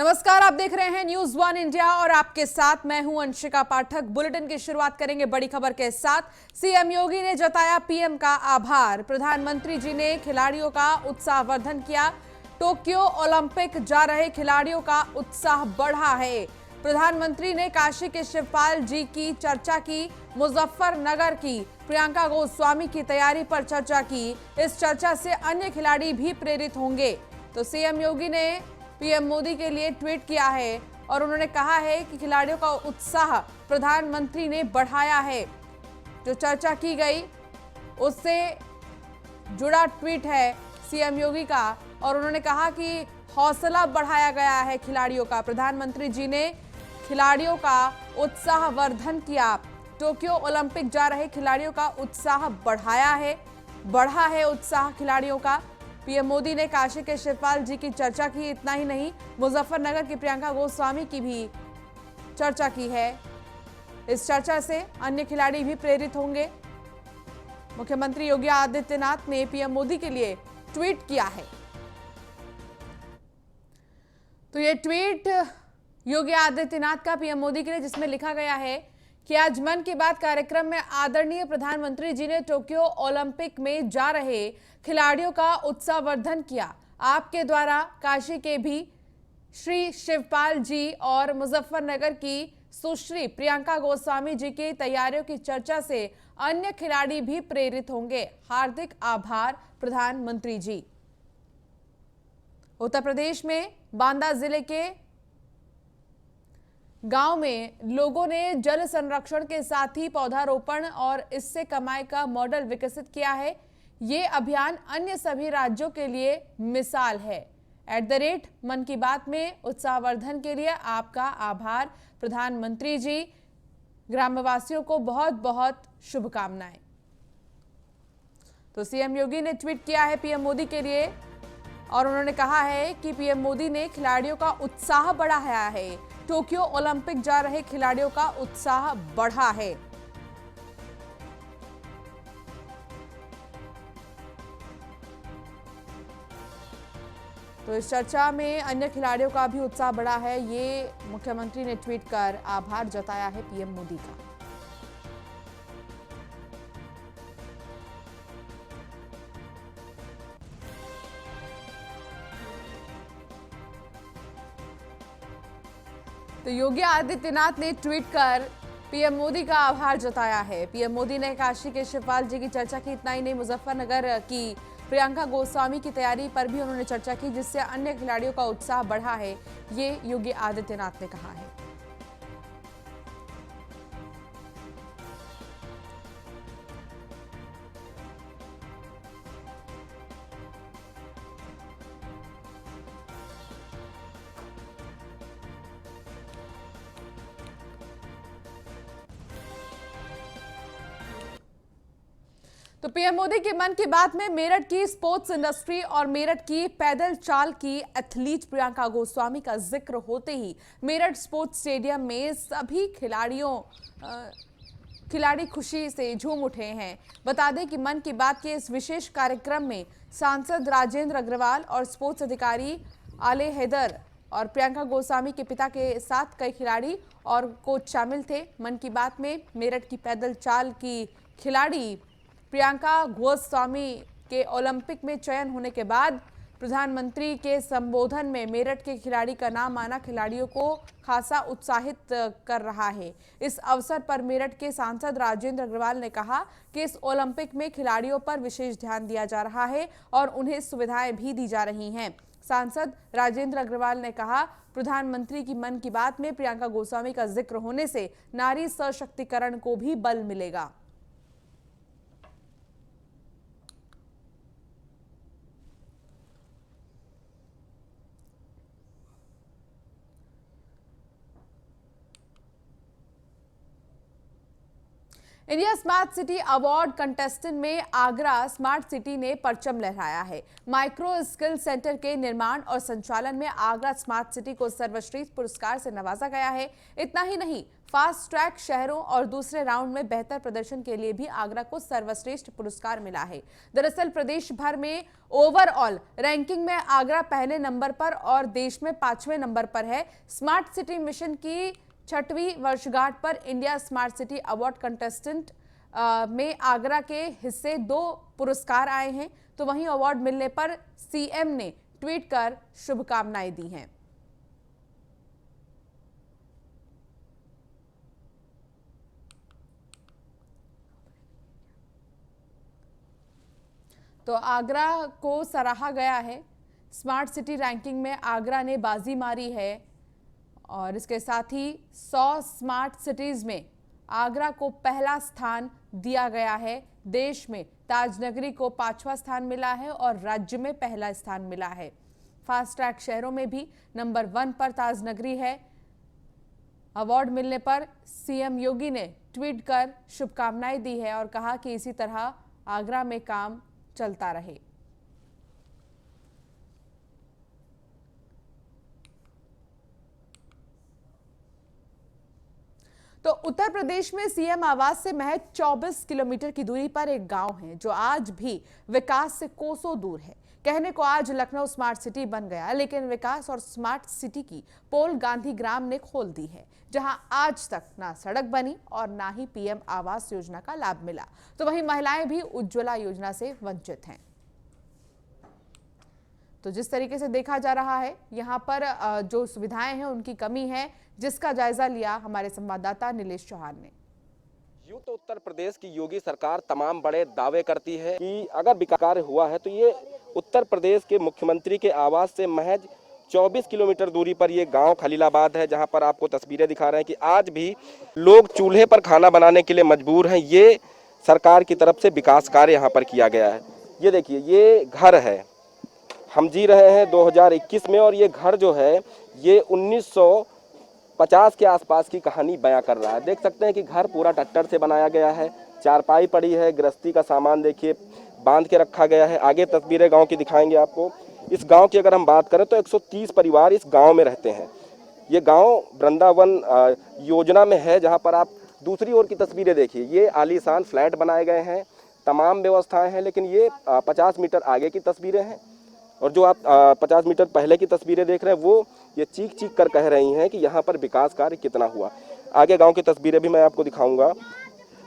नमस्कार, आप देख रहे हैं न्यूज वन इंडिया और आपके साथ मैं हूं अंशिका पाठक। बुलेटिन की शुरुआत करेंगे बड़ी खबर के साथ। सीएम योगी ने जताया पीएम का आभार। प्रधानमंत्री जी ने खिलाड़ियों का उत्साहवर्धन किया। टोक्यो ओलंपिक जा रहे खिलाड़ियों का उत्साह बढ़ा है। प्रधानमंत्री ने काशी के शिवपाल जी की चर्चा की। मुजफ्फरनगर की प्रियंका गोस्वामी की तैयारी पर चर्चा की। इस चर्चा से अन्य खिलाड़ी भी प्रेरित होंगे। तो सीएम योगी ने पीएम मोदी के लिए ट्वीट किया है और उन्होंने कहा है कि खिलाड़ियों का उत्साह प्रधानमंत्री ने बढ़ाया है। जो चर्चा की गई उससे जुड़ा ट्वीट है सीएम योगी का और उन्होंने कहा कि हौसला बढ़ाया गया है खिलाड़ियों का। प्रधानमंत्री जी ने खिलाड़ियों का उत्साहवर्धन किया। टोक्यो ओलंपिक जा रहे खिलाड़ियों का उत्साह बढ़ा है उत्साह खिलाड़ियों का। पीएम मोदी ने काशी के शिवपाल जी की चर्चा की। इतना ही नहीं, मुजफ्फरनगर की प्रियंका गोस्वामी की भी चर्चा की है। इस चर्चा से अन्य खिलाड़ी भी प्रेरित होंगे। मुख्यमंत्री योगी आदित्यनाथ ने पीएम मोदी के लिए ट्वीट किया है। तो ये ट्वीट योगी आदित्यनाथ का पीएम मोदी के लिए, जिसमें लिखा गया है कि आज मन की बात कार्यक्रम में आदरणीय प्रधानमंत्री जी ने टोक्यो ओलंपिक में जा रहे खिलाड़ियों का उत्साहवर्धन किया। आपके द्वारा काशी के भी श्री शिवपाल जी और मुजफ्फरनगर की सुश्री प्रियंका गोस्वामी जी की तैयारियों की चर्चा से अन्य खिलाड़ी भी प्रेरित होंगे। हार्दिक आभार प्रधानमंत्री जी। उत्तर प्रदेश में बांदा जिले के गांव में लोगों ने जल संरक्षण के साथ ही पौधारोपण और इससे कमाई का मॉडल विकसित किया है। ये अभियान अन्य सभी राज्यों के लिए मिसाल है। @मन की बात में उत्साहवर्धन के लिए आपका आभार प्रधानमंत्री जी। ग्रामवासियों को बहुत बहुत शुभकामनाएं। तो सीएम योगी ने ट्वीट किया है पीएम मोदी के लिए और उन्होंने कहा है कि पीएम मोदी ने खिलाड़ियों का उत्साह बढ़ाया है। टोक्यो ओलंपिक जा रहे खिलाड़ियों का उत्साह बढ़ा है। तो इस चर्चा में अन्य खिलाड़ियों का भी उत्साह बढ़ा है। ये मुख्यमंत्री ने ट्वीट कर आभार जताया है पीएम मोदी का। तो योगी आदित्यनाथ ने ट्वीट कर पीएम मोदी का आभार जताया है। पीएम मोदी ने काशी के शिवपाल जी की चर्चा की। इतना ही नहीं, मुजफ्फरनगर की प्रियंका गोस्वामी की तैयारी पर भी उन्होंने चर्चा की, जिससे अन्य खिलाड़ियों का उत्साह बढ़ा है। ये योगी आदित्यनाथ ने कहा है। तो पीएम मोदी के मन की बात में मेरठ की स्पोर्ट्स इंडस्ट्री और मेरठ की पैदल चाल की एथलीट प्रियंका गोस्वामी का जिक्र होते ही मेरठ स्पोर्ट्स स्टेडियम में सभी खिलाड़ी खुशी से झूम उठे हैं। बता दें कि मन की बात के इस विशेष कार्यक्रम में सांसद राजेंद्र अग्रवाल और स्पोर्ट्स अधिकारी आले हैदर और प्रियंका गोस्वामी के पिता के साथ कई खिलाड़ी और कोच शामिल थे। मन की बात में मेरठ की पैदल चाल की खिलाड़ी प्रियंका गोस्वामी के ओलंपिक में चयन होने के बाद प्रधानमंत्री के संबोधन में मेरठ के खिलाड़ी का नाम आना खिलाड़ियों को खासा उत्साहित कर रहा है। इस अवसर पर मेरठ के सांसद राजेंद्र अग्रवाल ने कहा कि इस ओलंपिक में खिलाड़ियों पर विशेष ध्यान दिया जा रहा है और उन्हें सुविधाएं भी दी जा रही हैं। सांसद राजेंद्र अग्रवाल ने कहा, प्रधानमंत्री की मन की बात में प्रियंका गोस्वामी का जिक्र होने से नारी सशक्तिकरण को भी बल मिलेगा। India smart city award contestant में आगरा स्मार्ट सिटी ने परचम लहराया है। माइक्रो स्किल सेंटर के निर्माण और संचालन में आगरा स्मार्ट सिटी को सर्वश्रेष्ठ पुरस्कार से नवाजा गया है। इतना ही नहीं, फास्ट ट्रैक शहरों और दूसरे राउंड में बेहतर प्रदर्शन के लिए भी आगरा को सर्वश्रेष्ठ पुरस्कार मिला है। दरअसल प्रदेश भर में ओवरऑल रैंकिंग में आगरा पहले नंबर पर और देश में 5वें नंबर पर है। स्मार्ट सिटी मिशन की 6वीं वर्षगांठ पर India smart city award contestant में आगरा के हिस्से 2 पुरस्कार आए हैं, तो वहीं अवार्ड मिलने पर सीएम ने ट्वीट कर शुभकामनाएं दी हैं। तो आगरा को सराहा गया है। स्मार्ट सिटी रैंकिंग में आगरा ने बाजी मारी है और इसके साथ ही 100 स्मार्ट सिटीज में आगरा को पहला स्थान दिया गया है। देश में ताजनगरी को 5वां स्थान मिला है और राज्य में पहला स्थान मिला है। फास्ट ट्रैक शहरों में भी नंबर 1 पर ताजनगरी है। अवार्ड मिलने पर सीएम योगी ने ट्वीट कर शुभकामनाएं दी है और कहा कि इसी तरह आगरा में काम चलता रहे। तो उत्तर प्रदेश में सीएम आवास से महज 24 किलोमीटर की दूरी पर एक गांव है जो आज भी विकास से कोसों दूर है। कहने को आज लखनऊ स्मार्ट सिटी बन गया, लेकिन विकास और स्मार्ट सिटी की पोल गांधी ग्राम ने खोल दी है, जहां आज तक ना सड़क बनी और ना ही पीएम आवास योजना का लाभ मिला। तो वहीं महिलाएं भी उज्ज्वला योजना से वंचित हैं। तो जिस तरीके से देखा जा रहा है, यहाँ पर जो सुविधाएं हैं उनकी कमी है, जिसका जायजा लिया हमारे संवाददाता नीलेश चौहान ने। यूं तो उत्तर प्रदेश की योगी सरकार तमाम बड़े दावे करती है कि अगर विकास कार्य हुआ है तो ये उत्तर प्रदेश के मुख्यमंत्री के आवास से महज 24 किलोमीटर दूरी पर ये गांव खलीलाबाद है, जहां पर आपको तस्वीरें दिखा रहे हैं कि आज भी लोग चूल्हे पर खाना बनाने के लिए मजबूर हैं। ये सरकार की तरफ से विकास कार्य यहाँ पर किया गया है। ये देखिए, ये घर है, हम जी रहे हैं 2021 में और ये घर जो है ये 1950 के आसपास की कहानी बयां कर रहा है। देख सकते हैं कि घर पूरा टट्टर से बनाया गया है, चारपाई पड़ी है, गृहस्थी का सामान देखिए बांध के रखा गया है। आगे तस्वीरें गांव की दिखाएंगे आपको। इस गांव की अगर हम बात करें तो 130 परिवार इस गांव में रहते हैं। ये गांव वृंदावन योजना में है, जहां पर आप दूसरी ओर की तस्वीरें देखिए, ये आलीशान फ्लैट बनाए गए हैं, तमाम व्यवस्थाएं हैं। लेकिन ये 50 मीटर आगे की तस्वीरें हैं और जो आप 50 मीटर पहले की तस्वीरें देख रहे हैं वो ये चीख चीख कर कह रही हैं कि यहाँ पर विकास कार्य कितना हुआ। आगे गांव की तस्वीरें भी मैं आपको दिखाऊंगा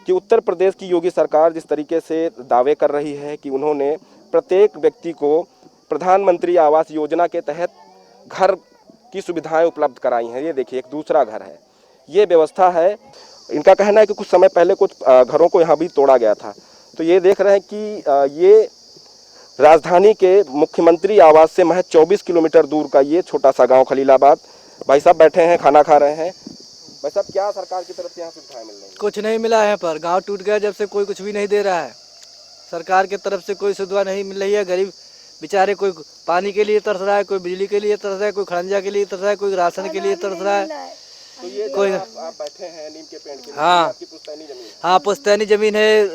कि उत्तर प्रदेश की योगी सरकार जिस तरीके से दावे कर रही है कि उन्होंने प्रत्येक व्यक्ति को प्रधानमंत्री आवास योजना के तहत घर की सुविधाएं उपलब्ध कराई हैं। ये देखिए, एक दूसरा घर है, ये व्यवस्था है। इनका कहना है कि कुछ समय पहले कुछ घरों को यहाँ भी तोड़ा गया था। तो ये देख रहे हैं कि ये राजधानी के मुख्यमंत्री आवास से महज 24 किलोमीटर दूर का ये छोटा सा गांव खलीलाबाद। भाई साहब बैठे हैं, खाना खा रहे हैं। भाई साहब, क्या सरकार की तरफ से यहाँ सुविधाएं मिल रही हैं? कुछ नहीं मिला है, पर गांव टूट गया जब से कोई कुछ भी नहीं दे रहा है। सरकार की तरफ से कोई सुविधा नहीं मिल रही है। गरीब बेचारे, कोई पानी के लिए तरस रहा है, कोई बिजली के लिए तरस रहा है, कोई खड़ंजा के लिए तरस रहा है, कोई राशन के लिए तरस रहा है। तो ये कोई आप बैठे हैं नीम के पेड़ के नीचे, हाँ, आपकी पुश्तैनी जमीन है। हाँ, पुश्तैनी जमीन है।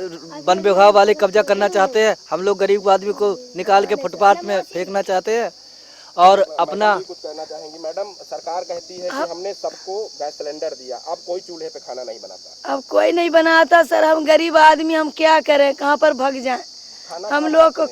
वन विभाग वाले कब्जा करना चाहते हैं। हम लोग गरीब आदमी को निकाल के फुटपाथ में फेंकना चाहते हैं और अपना कुछ कहना चाहेंगी मैडम? सरकार कहती है कि हमने सबको गैस सिलेंडर दिया, अब कोई चूल्हे पे खाना नहीं बनाता। अब कोई नहीं बनाता सर। हम गरीब आदमी, हम क्या करें, कहाँ पर भाग जाएं? हम लोग को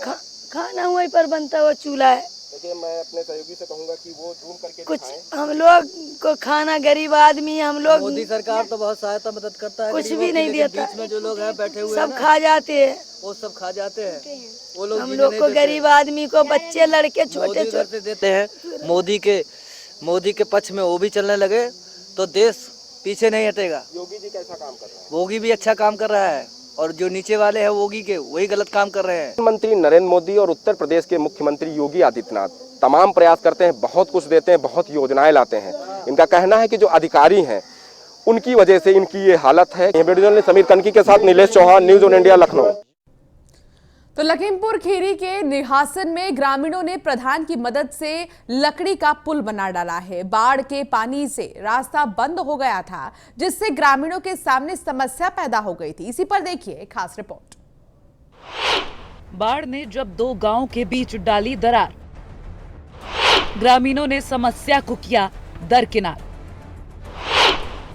खाना वहीं पर बनता हुआ चूल्हा है। देखिए, मैं अपने सहयोगी से कहूंगा कि वो ढूंढ करके कुछ दिखाएं। हम लोग को खाना, गरीब आदमी हम लोग। मोदी सरकार तो बहुत सहायता मदद करता है, कुछ भी नहीं देता। बीच में जो लोग हैं बैठे हुए सब खा जाते हैं, वो सब खा जाते हैं। वो लोग हम लोग को गरीब आदमी को बच्चे लड़के छोटे छोटे देते हैं। मोदी के पक्ष में वो भी चलने लगे तो देश पीछे नहीं हटेगा। योगी जी कैसा काम कर रहे हैं? योगी भी अच्छा काम कर रहा है और जो नीचे वाले हैं योगी के, वही गलत काम कर रहे हैं। प्रधानमंत्री नरेंद्र मोदी और उत्तर प्रदेश के मुख्यमंत्री योगी आदित्यनाथ तमाम प्रयास करते हैं, बहुत कुछ देते हैं, बहुत योजनाएं लाते हैं। इनका कहना है कि जो अधिकारी हैं उनकी वजह से इनकी ये हालत है। वीडियो जर्नलिस्ट समीर कनकी के साथ Nilesh Chauhan, News on India, Lucknow. तो लखीमपुर खीरी के निघासन में ग्रामीणों ने प्रधान की मदद से लकड़ी का पुल बना डाला है। बाढ़ के पानी से रास्ता बंद हो गया था, जिससे ग्रामीणों के सामने समस्या पैदा हो गई थी। इसी पर देखिए खास रिपोर्ट। बाढ़ ने जब दो गांवों के बीच डाली दरार, ग्रामीणों ने समस्या को किया दरकिनार।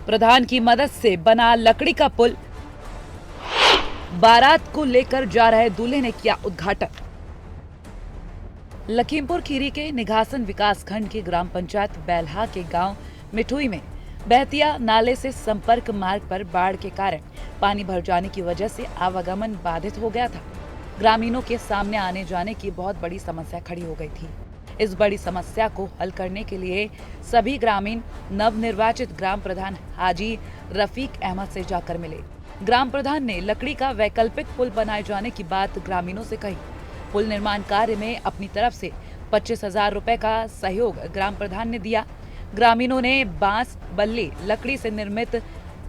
प्रधान की मदद से बना लकड़ी का पुल, बारात को लेकर जा रहे दूल्हे ने किया उद्घाटन। लखीमपुर खीरी के निघासन विकास खंड के ग्राम पंचायत बैल्हा के गांव मिठुई में बहतिया नाले से संपर्क मार्ग पर बाढ़ के कारण पानी भर जाने की वजह से आवागमन बाधित हो गया था। ग्रामीणों के सामने आने जाने की बहुत बड़ी समस्या खड़ी हो गई थी। इस बड़ी समस्या को हल करने के लिए सभी ग्रामीण नवनिर्वाचित ग्राम प्रधान हाजी रफीक अहमद से जाकर मिले। ग्राम प्रधान ने लकड़ी का वैकल्पिक पुल बनाए जाने की बात ग्रामीणों से कही। पुल निर्माण कार्य में अपनी तरफ से 25,000 रुपए का सहयोग ग्राम प्रधान ने दिया। ग्रामीणों ने बांस बल्ली लकड़ी से निर्मित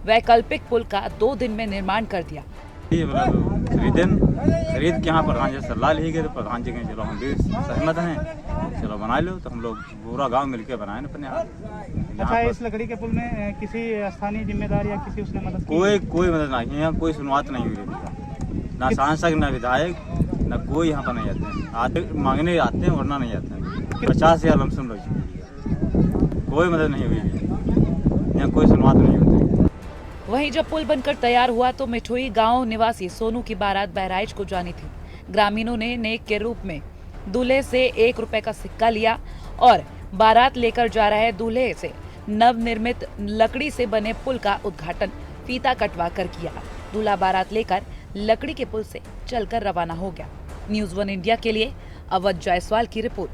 वैकल्पिक पुल का 2 दिन में निर्माण कर दिया। खरीद के यहाँ प्रधान जी सलाह ली गई, तो प्रधान जी कहें चलो हम भी सहमत हैं, चलो बना लो। तो हम लोग पूरा गांव मिलके बनाए ना अपने आप। अच्छा, इस लकड़ी के पुल में किसी स्थानीय जिम्मेदार या किसी उसने मदद की? कोई मदद नहीं, यहाँ कोई सुनवाई नहीं हुई। ना सांसद ना विधायक ना कोई यहाँ पर नहीं आते मांगने आते हैं, वरना नहीं आते हैं। 50,000 लमसम लोग, कोई मदद नहीं हुई, यहाँ कोई सुनवाई नहीं होती। वहीं जब पुल बनकर तैयार हुआ तो मिठुई गांव निवासी सोनू की बारात बहराइच को जानी थी। ग्रामीणों ने नेक के रूप में दूल्हे से 1 रुपए का सिक्का लिया और बारात लेकर जा रहे दूल्हे से नवनिर्मित लकड़ी से बने पुल का उद्घाटन फीता कटवा कर किया। दूल्हा बारात लेकर लकड़ी के पुल से चलकर रवाना हो गया। न्यूज़ 1 इंडिया के लिए अवध जायसवाल की रिपोर्ट।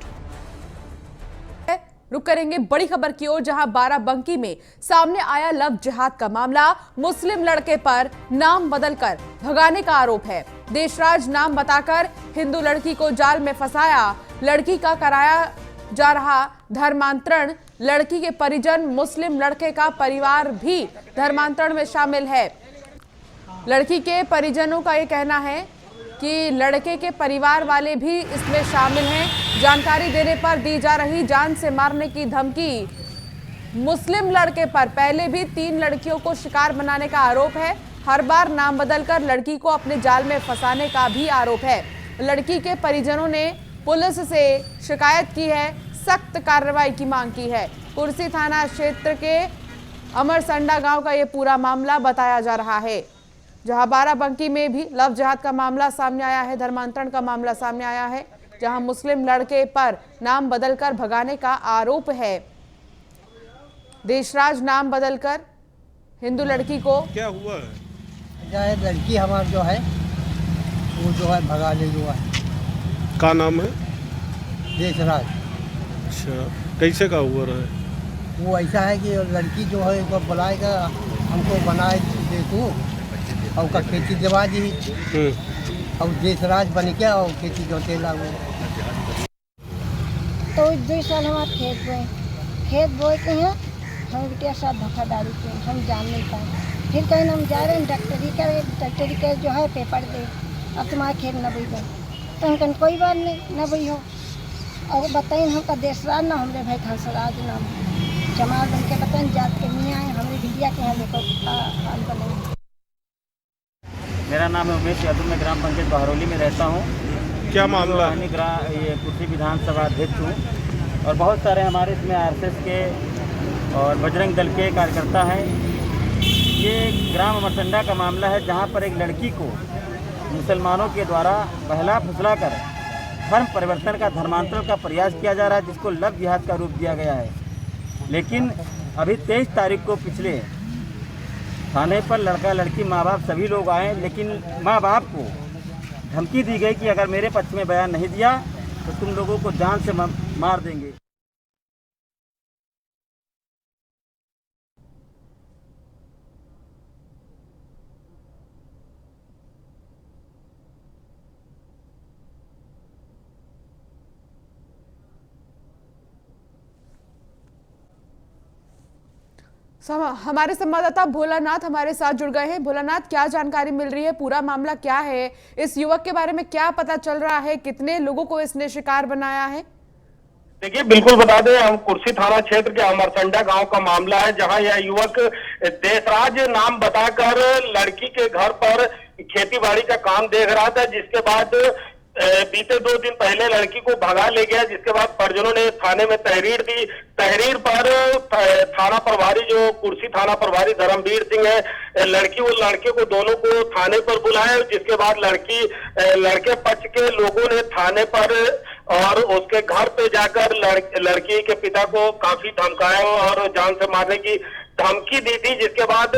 रुक करेंगे बड़ी खबर की ओर, जहां बाराबंकी में सामने आया लव जिहाद का मामला। मुस्लिम लड़के पर नाम बदलकर भगाने का आरोप है। देशराज नाम बताकर हिंदू लड़की को जाल में फंसाया। लड़की का कराया जा रहा धर्मांतरण। लड़की के परिजन, मुस्लिम लड़के का परिवार भी धर्मांतरण में शामिल है। लड़की के परिजनों का यह कहना है कि लड़के के परिवार वाले भी इसमें शामिल हैं। जानकारी देने पर दी जा रही जान से मारने की धमकी। मुस्लिम लड़के पर पहले भी 3 लड़कियों को शिकार बनाने का आरोप है। हर बार नाम बदलकर लड़की को अपने जाल में फंसाने का भी आरोप है। लड़की के परिजनों ने पुलिस से शिकायत की है, सख्त कार्रवाई की मांग की है। कुर्सी थाना क्षेत्र के अमरसंडा गांव का यह पूरा मामला बताया जा रहा है, जहां बाराबंकी में भी लव जिहाद का मामला सामने आया है, धर्मांतरण का मामला सामने आया है, जहां मुस्लिम लड़के पर नाम बदलकर भगाने का आरोप है। देशराज नाम बदलकर हिंदू लड़की को क्या हुआ है? लड़की हमारा जो है वो जो है भगा ले हुआ है। का नाम है? देशराज। अच्छा, कैसे का हुआ रहा है? वो ऐसा है कि लड़की जो है वो बुलाएगा, हमको बनाए दे तू और का खेती दिवा दी और देशराज बन गया और खेती जोते लागू। तो 2 साल हमारे खेत बोते हैं, हम बिटिया साथ धोखाधड़ी के हम जान नहीं पाए। फिर कहीं हम जा रहे हैं डॉक्टरी का जो है पेपर दे, अब तुम्हारे खेत न बई गए। तो हम कहीं कोई बात नहीं न बई हो। और बताइए हमका देशराज ना हमारे भाई हंसराज नाम जमाल बन के बताएं जात के नहीं आए हमारे बिटिया के यहाँ देखो हाल बने। मेरा नाम है उमेश यादव, मैं ग्राम पंचायत बहरौली में रहता हूँ। क्या मामला है? ये कुर्सी विधानसभा अध्यक्ष हूँ और बहुत सारे हमारे इसमें आरएसएस के और बजरंग दल के कार्यकर्ता हैं। ये ग्राम अमरसंडा का मामला है, जहाँ पर एक लड़की को मुसलमानों के द्वारा बहला फुसला कर धर्म परिवर्तन का, धर्मांतरण का प्रयास किया जा रहा है, जिसको लव जिहाद का रूप दिया गया है। लेकिन अभी 23 तारीख को पिछले थाने पर लड़का लड़की माँ बाप सभी लोग आए, लेकिन माँ बाप को धमकी दी गई कि अगर मेरे पक्ष में बयान नहीं दिया तो तुम लोगों को जान से मार देंगे। हमारे संवाददाता भोलानाथ हमारे साथ जुड़ गए हैं। भोलानाथ, क्या जानकारी मिल रही है, पूरा मामला क्या है, इस युवक के बारे में क्या पता चल रहा है, कितने लोगों को इसने शिकार बनाया है? देखिए, बिल्कुल बता दें, हम कुर्सी थाना क्षेत्र के अमरसंडा गांव का मामला है, जहां यह युवक देशराज नाम बताकर लड़की के घर पर खेती-बाड़ी का काम देख रहा था, जिसके बाद बीते 2 दिन पहले लड़की को भगा ले गया, जिसके बाद परिजनों ने थाने में तहरीर दी। तहरीर पर थाना प्रभारी जो कुर्सी थाना प्रभारी धर्मवीर सिंह है, लड़की और लड़के को दोनों को थाने पर बुलाया, जिसके बाद लड़के पक्ष के लोगों ने थाने पर और उसके घर पे जाकर लड़की के पिता को काफी धमकाया और जान से मारने की धमकी दी थी। जिसके बाद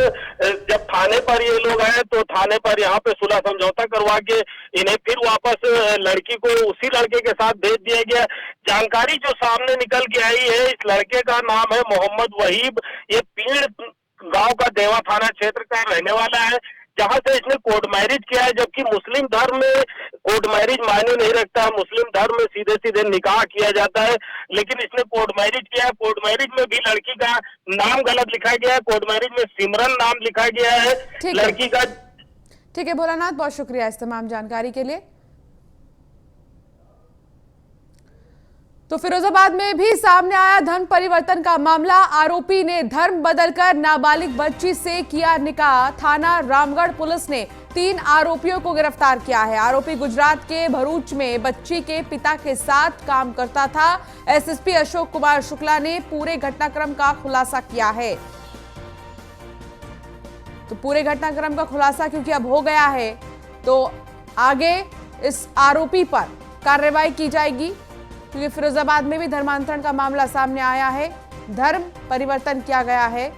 जब थाने पर ये लोग आए तो थाने पर यहाँ पे सुलह समझौता करवा के इन्हें फिर वापस लड़की को उसी लड़के के साथ भेज दिया गया। जानकारी जो सामने निकल के आई है, इस लड़के का नाम है मोहम्मद वहीब। ये पीड़ गांव का देवा थाना क्षेत्र का रहने वाला है, जहां से इसने कोर्ट मैरिज किया है, जबकि मुस्लिम धर्म में कोर्ट मैरिज मायने नहीं रखता। मुस्लिम धर्म में सीधे सीधे निकाह किया जाता है, लेकिन इसने कोर्ट मैरिज किया है। कोर्ट मैरिज में भी लड़की का नाम गलत लिखा गया है, कोर्ट मैरिज में सिमरन नाम लिखा गया है लड़की का। ठीक है भोलानाथ, बहुत शुक्रिया इस तमाम जानकारी के लिए। तो फिरोजाबाद में भी सामने आया धर्म परिवर्तन का मामला। आरोपी ने धर्म बदलकर नाबालिग बच्ची से किया निकाह। थाना रामगढ़ पुलिस ने 3 आरोपियों को गिरफ्तार किया है। आरोपी गुजरात के भरूच में बच्ची के पिता के साथ काम करता था। एसएसपी अशोक कुमार शुक्ला ने पूरे घटनाक्रम का खुलासा किया है। तो पूरे घटनाक्रम का खुलासा क्योंकि अब हो गया है, तो आगे इस आरोपी पर कार्रवाई की जाएगी, क्योंकि फिरोजाबाद में भी धर्मांतरण का मामला सामने आया है। धर्म परिवर्तन किया गया है।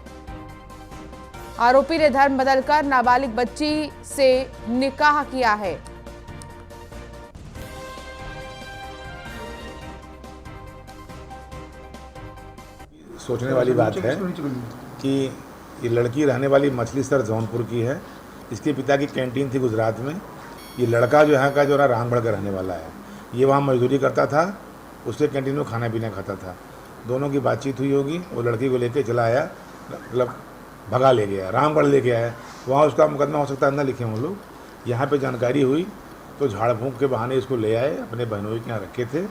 आरोपी ने धर्म बदलकर नाबालिग बच्ची से निकाह किया है। सोचने वाली बात है कि ये लड़की रहने वाली मछलीसर जौनपुर की है। इसके पिता की कैंटीन थी गुजरात में। ये लड़का जो यहाँ का जो है रामगढ़ का रहने वाला है। ये वहाँ मजदूरी करता था, उसके कैंटीन में खाना पीना खाता था। दोनों की बातचीत हुई होगी, वो लड़की को लेके चला आया, मतलब भगा ले गया, रामगढ़ ले गया है। वहाँ उसका मुकदमा हो सकता है अंदर लिखे हों लोग। यहाँ पे जानकारी हुई तो झाड़ फूंक के बहाने इसको ले आए, अपने बहनोई के यहाँ रखे थे।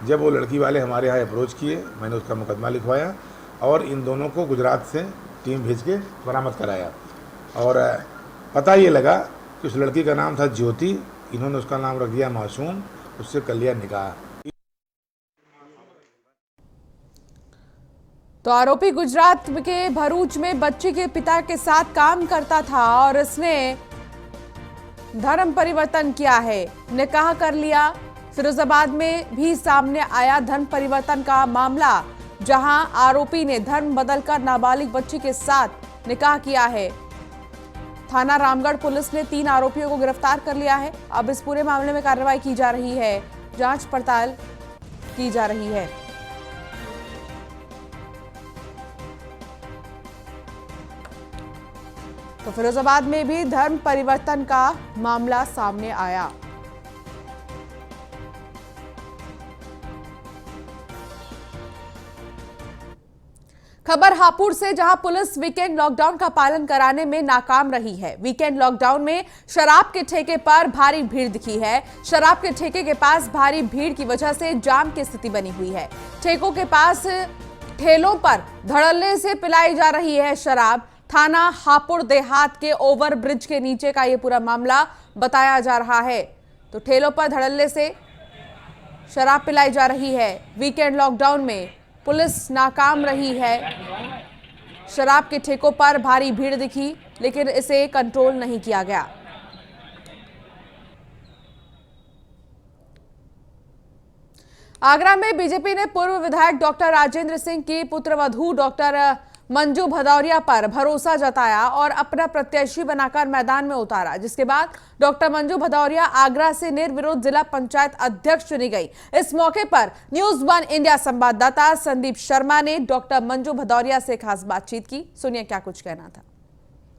जब वो लड़की वाले हमारे यहाँ अप्रोच किए, मैंने उसका मुकदमा लिखवाया और इन दोनों को गुजरात से टीम भेज के बरामद कराया। और पता ये लगा कि उस लड़की का नाम था ज्योति, इन्होंने उसका नाम रख दिया मासूम, उससे कर लिया निकाह। तो आरोपी गुजरात के भरूच में बच्ची के पिता के साथ काम करता था और इसने धर्म परिवर्तन किया है, निकाह कर लिया। फिरोजाबाद में भी सामने आया धर्म परिवर्तन का मामला, जहां आरोपी ने धर्म बदलकर नाबालिग बच्ची के साथ निकाह किया है। थाना रामगढ़ पुलिस ने 3 आरोपियों को गिरफ्तार कर लिया है। अब इस पूरे मामले में कार्रवाई की जा रही है, जांच पड़ताल की जा रही है। तो फिरोजाबाद में भी धर्म परिवर्तन का मामला सामने आया। खबर हापुड़ से, जहां पुलिस वीकेंड लॉकडाउन का पालन कराने में नाकाम रही है। वीकेंड लॉकडाउन में शराब के ठेके पर भारी भीड़ दिखी है। शराब के ठेके के पास भारी भीड़ की वजह से जाम की स्थिति बनी हुई है। ठेकों के पास ठेलों पर धड़ल्ले से पिलाई जा रही है शराब। थाना हापुड़ देहात के ओवर ब्रिज के नीचे का ये पूरा मामला बताया जा रहा है। तो ठेलों पर धड़ल्ले से शराब पिलाई जा रही है। वीकेंड लॉकडाउन में पुलिस नाकाम रही है। शराब के ठेकों पर भारी भीड़ दिखी, लेकिन इसे कंट्रोल नहीं किया गया। आगरा में बीजेपी ने पूर्व विधायक डॉक्टर राजेंद्र सिंह की पुत्रवधू डॉक्टर मंजू भदौरिया पर भरोसा जताया और अपना प्रत्याशी बनाकर मैदान में उतारा, जिसके बाद डॉक्टर मंजू भदौरिया आगरा से निर्विरोध जिला पंचायत अध्यक्ष चुनी गई। इस मौके पर न्यूज़ 1 इंडिया संवाददाता संदीप शर्मा ने डॉक्टर मंजू भदौरिया से खास बातचीत की। सुनिए क्या कुछ कहना था।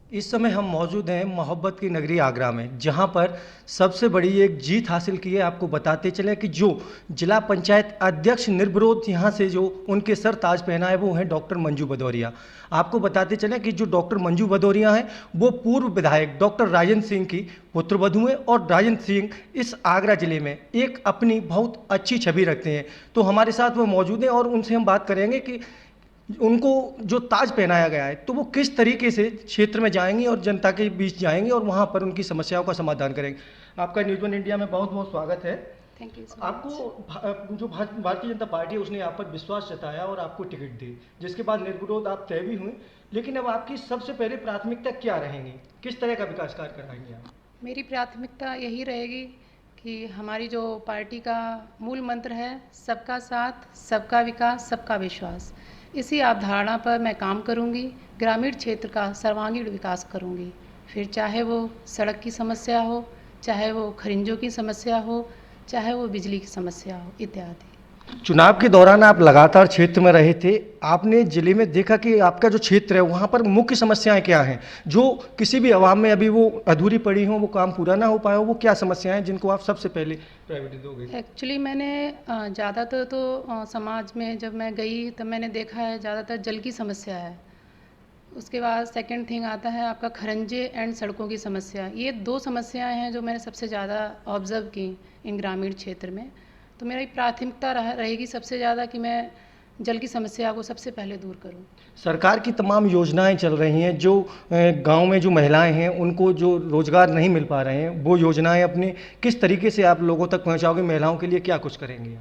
इस समय हम मौजूद हैं मोहब्बत की नगरी आगरा में, जहां पर सबसे बड़ी एक जीत हासिल की है। आपको बताते चले कि जो जिला पंचायत अध्यक्ष निर्विरोध यहां से जो उनके सर ताज पहना है वो है डॉक्टर मंजू भदौरिया। आपको बताते चले कि जो डॉक्टर मंजू भदौरिया हैं वो पूर्व विधायक डॉक्टर राजेंद्र सिंह की पुत्रवधू हैं और राजेंद्र सिंह इस आगरा जिले में एक अपनी बहुत अच्छी छवि रखते हैं। तो हमारे साथ वो मौजूद हैं और उनसे हम बात करेंगे कि उनको जो ताज पहनाया गया है तो वो किस तरीके से क्षेत्र में जाएंगे और जनता के बीच जाएंगे और वहाँ पर उनकी समस्याओं का समाधान करेंगे। आपका न्यूज़ वन इंडिया में बहुत बहुत स्वागत है। Thank you. आपको जो भारतीय जनता पार्टी है उसने आप पर विश्वास जताया और आपको टिकट दी, जिसके बाद निर्विरोध आप तय भी हुए, लेकिन अब आपकी सबसे पहले प्राथमिकता क्या रहेंगी? किस तरह का विकास कार्य कराएंगे आप? मेरी प्राथमिकता यही रहेगी कि हमारी जो पार्टी का मूल मंत्र है सबका साथ, सबका विकास, सबका विश्वास, इसी अवधारणा पर मैं काम करूंगी। ग्रामीण क्षेत्र का सर्वांगीण विकास करूंगी, फिर चाहे वो सड़क की समस्या हो, चाहे वो खरिंजों की समस्या हो, चाहे वो बिजली की समस्या हो इत्यादि। चुनाव के दौरान आप लगातार क्षेत्र में रहे थे, आपने जिले में देखा कि आपका जो क्षेत्र है वहाँ पर मुख्य समस्याएं क्या हैं जो किसी भी आवाम में अभी वो अधूरी पड़ी हों, वो काम पूरा ना हो पाया हो, वो क्या समस्याएं हैं जिनको आप सबसे पहले प्रायोरिटी दोगे? एक्चुअली मैंने ज़्यादातर तो समाज में जब मैं गई तब मैंने देखा है ज़्यादातर जल की समस्या है। उसके बाद सेकंड थिंग आता है आपका खरंजे एंड सड़कों की समस्या। ये दो समस्याएं हैं जो मैंने सबसे ज़्यादा ऑब्ज़र्व की इन ग्रामीण क्षेत्र में। तो मेरी प्राथमिकता रहेगी सबसे ज़्यादा कि मैं जल की समस्या को सबसे पहले दूर करूं। सरकार की तमाम योजनाएं चल रही हैं, जो गांव में जो महिलाएं हैं उनको जो रोजगार नहीं मिल पा रहे हैं, वो योजनाएं अपने किस तरीके से आप लोगों तक पहुंचाओगे? महिलाओं के लिए क्या कुछ करेंगे?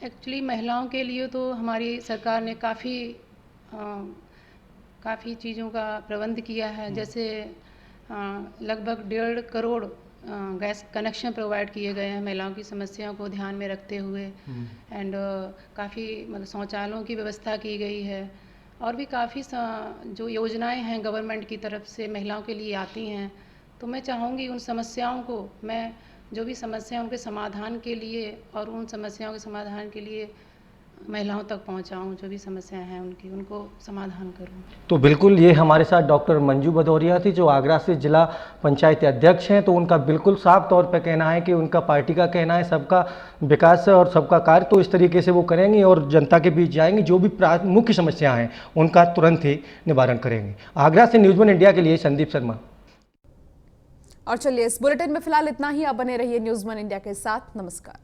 एक्चुअली महिलाओं के लिए तो हमारी सरकार ने काफ़ी चीज़ों का प्रबंध किया है। जैसे लगभग 1.5 करोड़ गैस कनेक्शन प्रोवाइड किए गए हैं महिलाओं की समस्याओं को ध्यान में रखते हुए, एंड काफ़ी मतलब शौचालयों की व्यवस्था की गई है और भी काफ़ी जो योजनाएं हैं गवर्नमेंट की तरफ से महिलाओं के लिए आती हैं। तो मैं चाहूँगी उन समस्याओं को, मैं जो भी समस्या उनके समाधान के लिए और उन समस्याओं के समाधान के लिए महिलाओं तक पहुंचाऊं, जो भी समस्याएं हैं उनकी, उनको समाधान करूं। तो बिल्कुल ये हमारे साथ डॉक्टर मंजू भदौरिया थी जो आगरा से जिला पंचायत अध्यक्ष हैं। तो उनका बिल्कुल साफ तौर पर कहना है कि उनका पार्टी का कहना है सबका विकास और सबका कार्य, तो इस तरीके से वो करेंगे और जनता के बीच जाएंगे, जो भी मुख्य समस्या हैं उनका तुरंत ही निवारण करेंगे। आगरा से न्यूज़ वन इंडिया के लिए संदीप शर्मा। और चलिए इस बुलेटिन में फिलहाल इतना ही। आप बने रहिए न्यूज़ वन इंडिया के साथ। नमस्कार।